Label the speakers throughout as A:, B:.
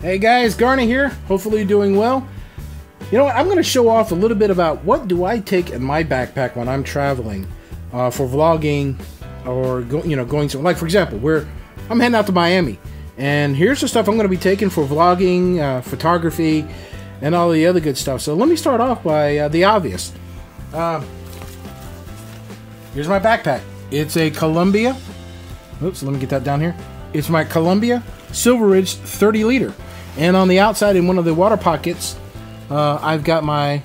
A: Hey guys, Garner here. Hopefully you're doing well. You know what? I'm going to show off a little bit about what do I take in my backpack when I'm traveling for vlogging or going to, like for example, I'm heading out to Miami, and here's the stuff I'm going to be taking for vlogging, photography, and all the other good stuff. So let me start off by the obvious. Here's my backpack. It's a Columbia. Oops, let me get that down here. It's my Columbia Silver Ridge 30 liter. And on the outside, in one of the water pockets, I've got my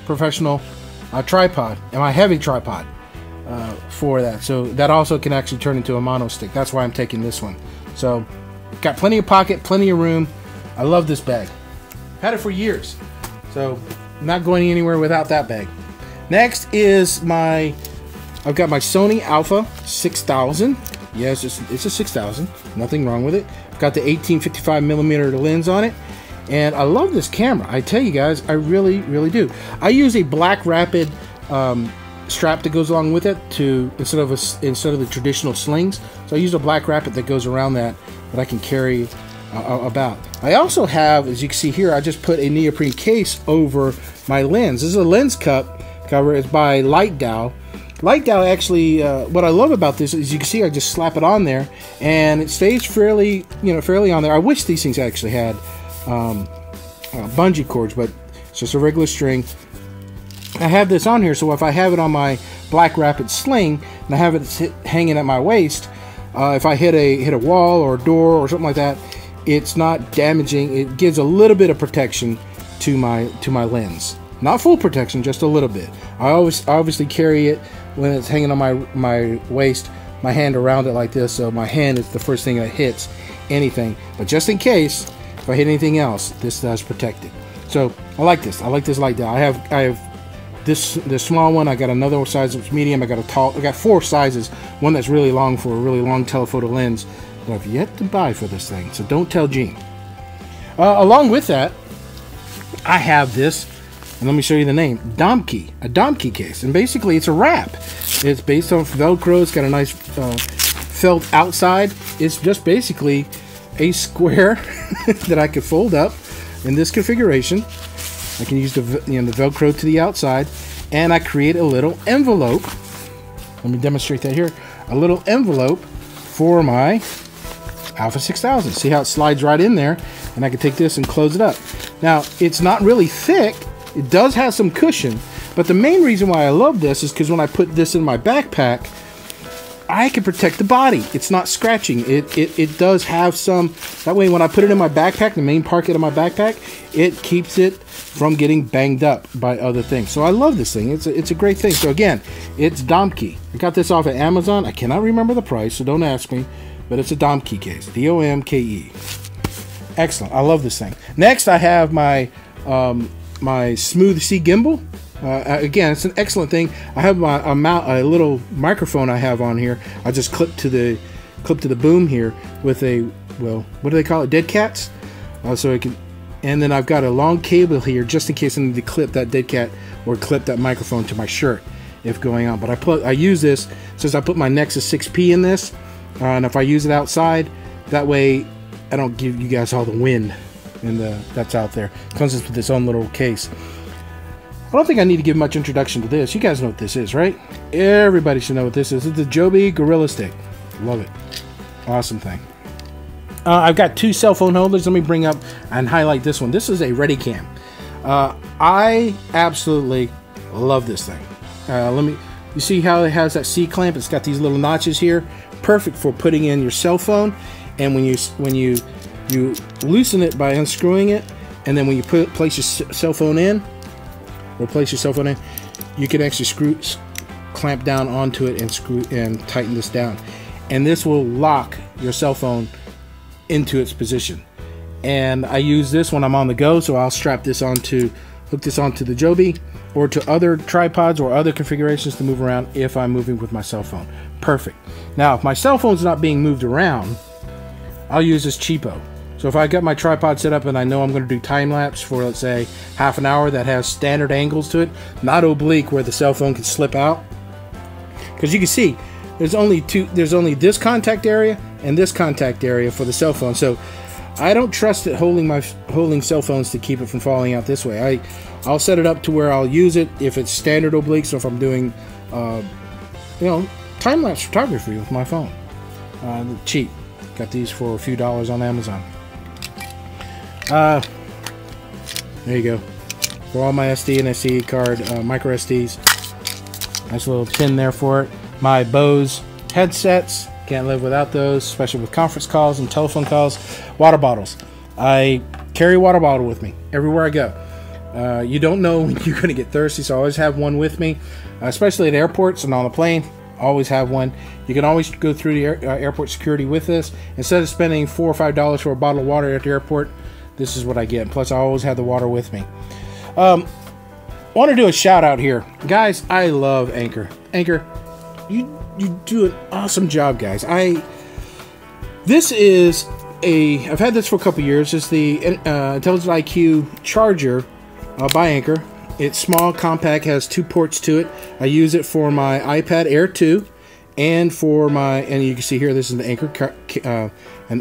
A: professional tripod and my heavy tripod for that. So that also can actually turn into a mono stick. That's why I'm taking this one. So got plenty of pocket, plenty of room. I love this bag. Had it for years. So I'm not going anywhere without that bag. Next is I've got my Sony Alpha 6000. Yes, it's a 6000. Nothing wrong with it. Got the 1855mm lens on it, and I love this camera. I tell you guys, I really do. I use a black rapid strap that goes along with it instead of the traditional slings. So I use a black rapid that goes around that I can carry about. I also have, as you can see here, I just put a neoprene case over my lens. This is a lens cover. It's by Lightdow. Lightdow actually, what I love about this is you can see I just slap it on there and it stays fairly on there. I wish these things actually had bungee cords, but it's just a regular string. I have this on here, so if I have it on my black rapid sling and I have it hanging at my waist, if I hit a wall or a door or something like that, it's not damaging. It gives a little bit of protection to my lens. Not full protection, just a little bit. I obviously carry it when it's hanging on my waist, my hand around it like this, so my hand is the first thing that hits anything. But just in case, if I hit anything else, this does protect it. So I like this. I like this like that. I have this small one. I got another size that's medium. I got 4 sizes. One that's really long for a really long telephoto lens that I've yet to buy for this thing. So don't tell Gene. Along with that, I have this. And let me show you the name, a Domkey case. And basically it's a wrap. It's based on Velcro. It's got a nice felt outside. It's just basically a square that I could fold up in this configuration. I can use the Velcro to the outside, and I create a little envelope. Let me demonstrate that here. A little envelope for my Alpha 6000. See how it slides right in there, and I can take this and close it up. Now, it's not really thick. It does have some cushion, but the main reason why I love this is because when I put this in my backpack, I can protect the body. It's not scratching. It does have some, that way when I put it in my backpack, the main pocket of my backpack, it keeps it from getting banged up by other things. So I love this thing. It's a great thing. So again, it's Domkey. I got this off of Amazon. I cannot remember the price, so don't ask me, but it's a Domkey case. D-O-M-K-E. Excellent. I love this thing. Next, I have my Smooth C gimbal. Again, it's an excellent thing. I have a little microphone I have on here. I just clip to the boom here with a, well, what do they call it? Dead cats. So I can, and then I've got a long cable here just in case I need to clip that dead cat or clip that microphone to my shirt if going on. But I use this since I put my Nexus 6P in this, and if I use it outside, that way I don't give you guys all the wind and that's out there. It comes with its own little case. I don't think I need to give much introduction to this. You guys know what this is, right? Everybody should know what this is. It's the Joby Gorilla Stick. Love it. Awesome thing. I've got 2 cell phone holders. Let me bring up and highlight this one. This is a ReadyCam. I absolutely love this thing. You see how it has that C-clamp? It's got these little notches here. Perfect for putting in your cell phone. And when you loosen it by unscrewing it, and then when you place your cell phone in, you can actually clamp down onto it and tighten this down, and this will lock your cell phone into its position. And I use this when I'm on the go, so I'll hook this onto the Joby or to other tripods or other configurations to move around if I'm moving with my cell phone. Perfect. Now, if my cell phone's not being moved around, I'll use this cheapo. So if I got my tripod set up and I know I'm going to do time lapse for, let's say, half an hour that has standard angles to it, not oblique where the cell phone can slip out, because you can see there's only this contact area and this contact area for the cell phone. So I don't trust it holding cell phones to keep it from falling out this way. I'll set it up to where I'll use it if it's standard oblique. So if I'm doing, you know, time-lapse photography with my phone, cheap. Got these for a few dollars on Amazon. There you go. For all my SD and SD card, micro SDs. Nice little pin there for it. My Bose headsets. Can't live without those, especially with conference calls and telephone calls. Water bottles. I carry a water bottle with me everywhere I go. You don't know when you're going to get thirsty, so I always have one with me, especially at airports and on the plane. Always have one. You can always go through the airport security with this. Instead of spending $4 or $5 for a bottle of water at the airport, this is what I get. Plus, I always have the water with me. I want to do a shout out here. Guys, I love Anker. Anker, you do an awesome job, guys. This is I've had this for a couple years. It's the Intelligent IQ charger by Anker. It's small, compact, has 2 ports to it. I use it for my iPad Air 2 and for my, and you can see here, this is an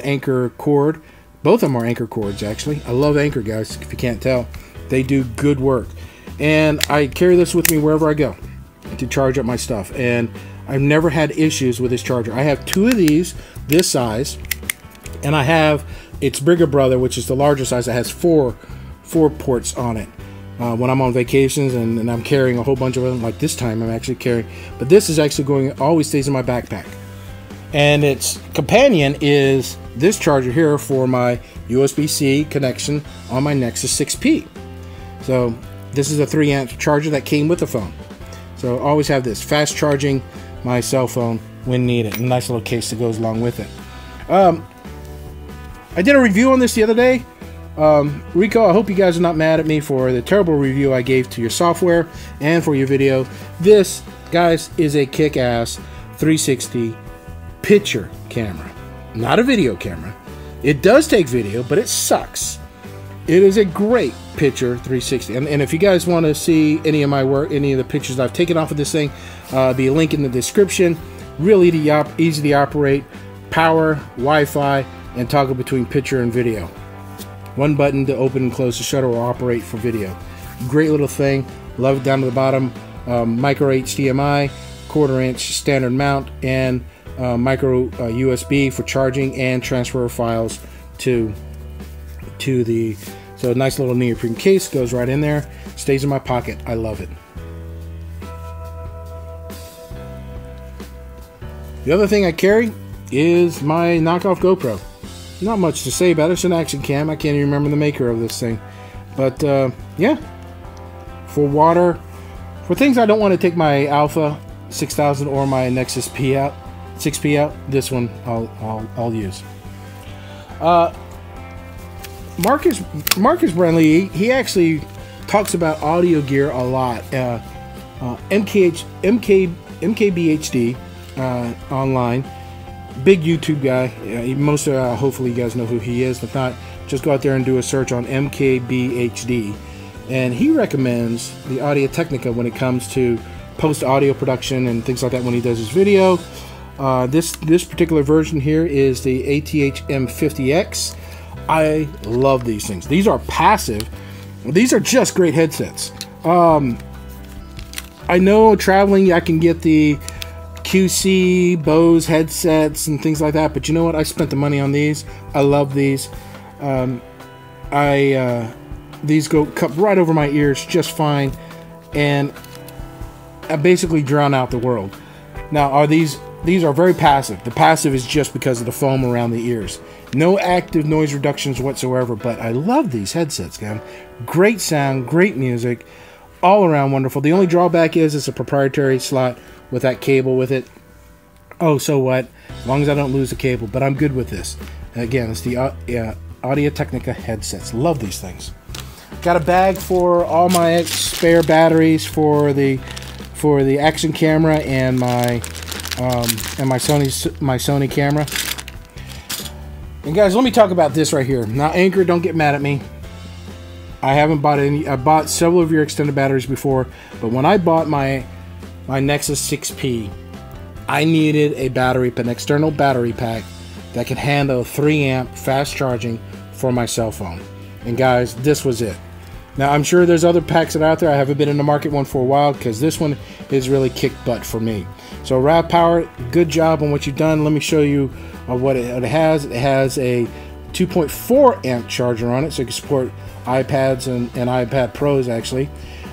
A: Anker cord. Both of them are Anker cords, actually. I love Anker, guys, if you can't tell. They do good work. And I carry this with me wherever I go to charge up my stuff. And I've never had issues with this charger. I have 2 of these, this size, and I have its bigger brother, which is the larger size, that has 4 ports on it. When I'm on vacations and I'm carrying a whole bunch of them, like this time I'm actually carrying, but this is actually going, always stays in my backpack. And its companion is this charger here for my USB-C connection on my Nexus 6P. So this is a 3 amp charger that came with the phone. So I always have this, fast charging my cell phone when needed. A nice little case that goes along with it. I did a review on this the other day. Rico, I hope you guys are not mad at me for the terrible review I gave to your software and for your video. This, guys, is a kick-ass 360 picture camera, not a video camera. It does take video, but it sucks. It is a great picture 360. And if you guys want to see any of my work, any of the pictures I've taken off of this thing, be a link in the description. Really easy to operate, power, Wi-Fi, and toggle between picture and video. One button to open and close the shutter or operate for video. Great little thing. Love it down to the bottom. Micro HDMI, 1/4 inch standard mount, and micro USB for charging and transfer files to the. So a nice little neoprene case goes right in there. Stays in my pocket. I love it. The other thing I carry is my knockoff GoPro. Not much to say about it. It's an action cam. I can't even remember the maker of this thing. But, yeah. For water, for things I don't want to take my Alpha 6000 or my Nexus 6P out, this one I'll use. Marcus Brandley, he actually talks about audio gear a lot. MKBHD online. Big YouTube guy. Hopefully you guys know who he is. If not, just go out there and do a search on MKBHD. And he recommends the Audio-Technica when it comes to post-audio production and things like that when he does his video. This particular version here is the AudioTechnica M50X. I love these things. These are passive. These are just great headsets. I know traveling I can get the QC, Bose headsets and things like that, but you know what? I spent the money on these. I love these. These go cut right over my ears just fine, and I basically drown out the world. Now, these are very passive. The passive is just because of the foam around the ears. No active noise reductions whatsoever, but I love these headsets, man. Great sound, great music, all around wonderful. The only drawback is it's a proprietary slot with that cable with it. Oh, so what? As long as I don't lose the cable, but I'm good with this. Again, it's the Audio-Technica headsets. Love these things. Got a bag for all my spare batteries for the action camera and my Sony camera. And guys, let me talk about this right here. Now, Anker, don't get mad at me. I haven't bought any. I bought several of your extended batteries before, but when I bought my Nexus 6P, I needed an external battery pack that could handle 3 amp fast charging for my cell phone. And guys, this was it. Now, I'm sure there's other packs that are out there. I haven't been in the market one for a while because this one is really kicked butt for me. So RAV Power, good job on what you've done. Let me show you what it has. It has a 2.4 amp charger on it, so you can support iPads and iPad Pros actually.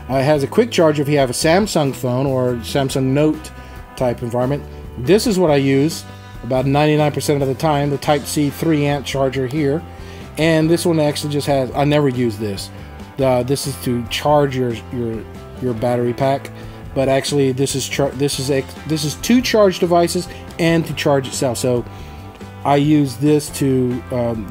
A: It has a quick charge if you have a Samsung phone or Samsung Note type environment. This is what I use about 99% of the time, the Type-C 3 amp charger here. And this one actually just has, I never use this. This is to charge your battery pack, but actually this is two charge devices and to charge itself. So I use this to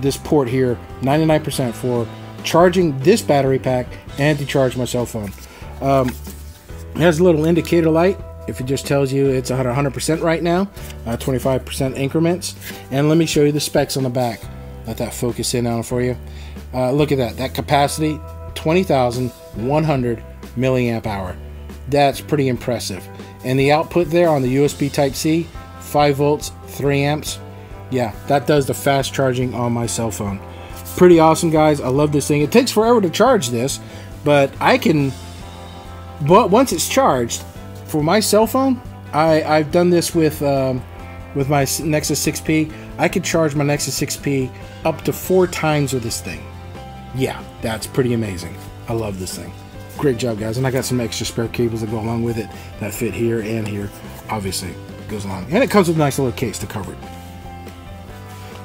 A: this port here 99% for charging this battery pack and to charge my cell phone. It has a little indicator light. If it just tells you it's 100% right now, 25% increments. And let me show you the specs on the back. Let that focus in on for you. Look at that capacity, 20,100 milliamp hour. That's pretty impressive. And the output there on the USB Type-C, 5 volts, 3 amps. Yeah, that does the fast charging on my cell phone. Pretty awesome, guys. I love this thing. It takes forever to charge this, but once it's charged, for my cell phone, I've done this with my Nexus 6P. I could charge my Nexus 6P up to 4 times with this thing. Yeah, that's pretty amazing. I love this thing. Great job, guys. And I got some extra spare cables that go along with it that fit here and here. Obviously, it goes along. And it comes with a nice little case to cover it.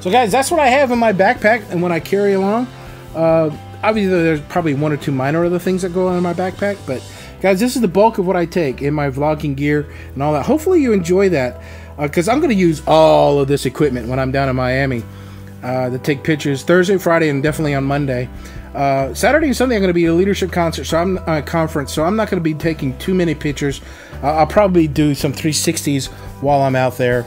A: So, guys, that's what I have in my backpack and when I carry along. Obviously, there's probably 1 or 2 minor other things that go on in my backpack, but guys, this is the bulk of what I take in my vlogging gear and all that. Hopefully you enjoy that, because I'm going to use all of this equipment when I'm down in Miami to take pictures Thursday, Friday, and definitely on Monday. Saturday and Sunday I'm going to be at a leadership concert, so I'm conference, so I'm not going to be taking too many pictures. I'll probably do some 360s while I'm out there,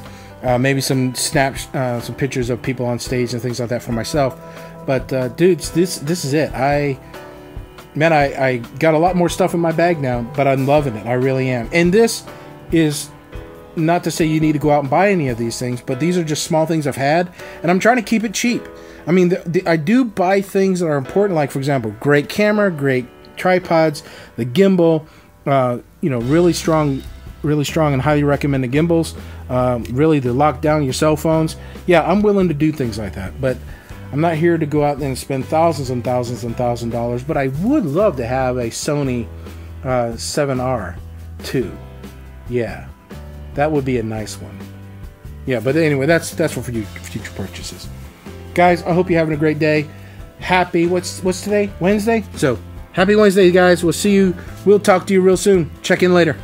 A: maybe some some pictures of people on stage and things like that for myself. But dudes, this is it. Man, I got a lot more stuff in my bag now, but I'm loving it. I really am. And this is not to say you need to go out and buy any of these things, but these are just small things I've had, and I'm trying to keep it cheap. I mean, I do buy things that are important, like, for example, great camera, great tripods, the gimbal, you know, really strong and highly recommend the gimbals, really to lock down your cell phones. Yeah, I'm willing to do things like that, but I'm not here to go out and spend thousands and thousands and thousands of dollars, but I would love to have a Sony 7R too. Yeah, that would be a nice one. Yeah, but anyway, that's for future purchases. Guys, I hope you're having a great day. Happy, what's today? Wednesday? So, happy Wednesday, guys. We'll see you. We'll talk to you real soon. Check in later.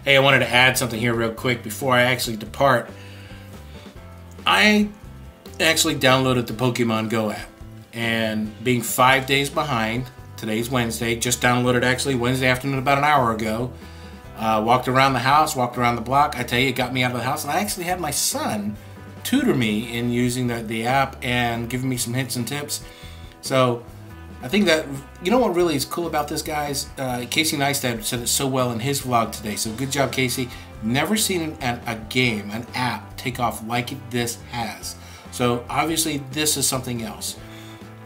A: Hey, I wanted to add something here real quick before I actually depart. I actually downloaded the Pokemon Go app, and being 5 days behind, today's Wednesday, just downloaded actually Wednesday afternoon about an hour ago, walked around the house, walked around the block. I tell you, it got me out of the house, and I actually had my son tutor me in using the app and giving me some hints and tips. So I think that, you know what really is cool about this, guys? Casey Neistat said it so well in his vlog today, so good job, Casey. Never seen a game, an app, take off like this has. So obviously this is something else.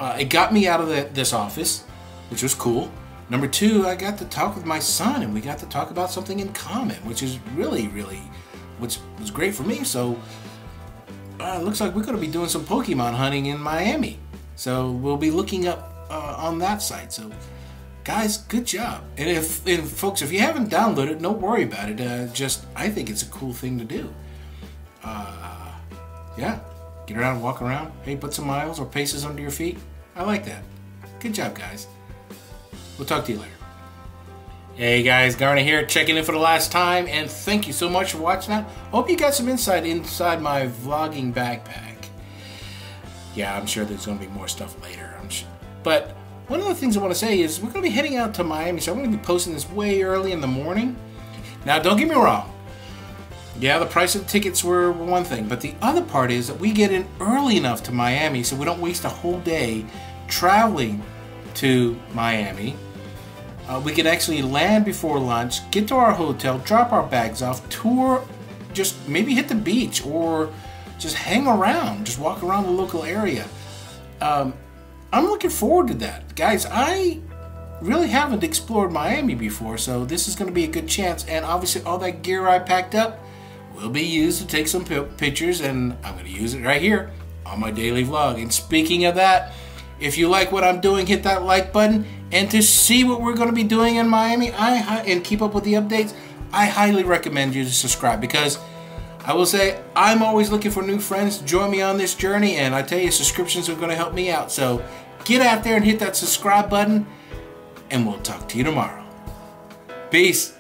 A: It got me out of this office, which was cool. Number 2, I got to talk with my son, and we got to talk about something in common, which is really, which was great for me. So it looks like we're going to be doing some Pokemon hunting in Miami. So we'll be looking up on that site. So guys, good job. And folks, if you haven't downloaded it, don't worry about it. I think it's a cool thing to do. Yeah. Get around and walk around. Hey, put some miles or paces under your feet. I like that. Good job, guys. We'll talk to you later. Hey guys, Garner here, checking in for the last time, and thank you so much for watching that. Hope you got some insight inside my vlogging backpack. Yeah, I'm sure there's going to be more stuff later. But one of the things I want to say is we're going to be heading out to Miami, so I'm going to be posting this way early in the morning. Now, don't get me wrong. Yeah, the price of the tickets were one thing, but the other part is that we get in early enough to Miami so we don't waste a whole day traveling to Miami. We can actually land before lunch, get to our hotel, drop our bags off, tour, just maybe hit the beach or just hang around, just walk around the local area. I'm looking forward to that. Guys, I really haven't explored Miami before, so this is going to be a good chance. And obviously all that gear I packed up will be used to take some pictures, and I'm going to use it right here on my daily vlog. And speaking of that, if you like what I'm doing, hit that like button. And to see what we're going to be doing in Miami and keep up with the updates, I highly recommend you to subscribe, because I will say I'm always looking for new friends to join me on this journey, and I tell you, subscriptions are going to help me out. So get out there and hit that subscribe button, and we'll talk to you tomorrow. Peace.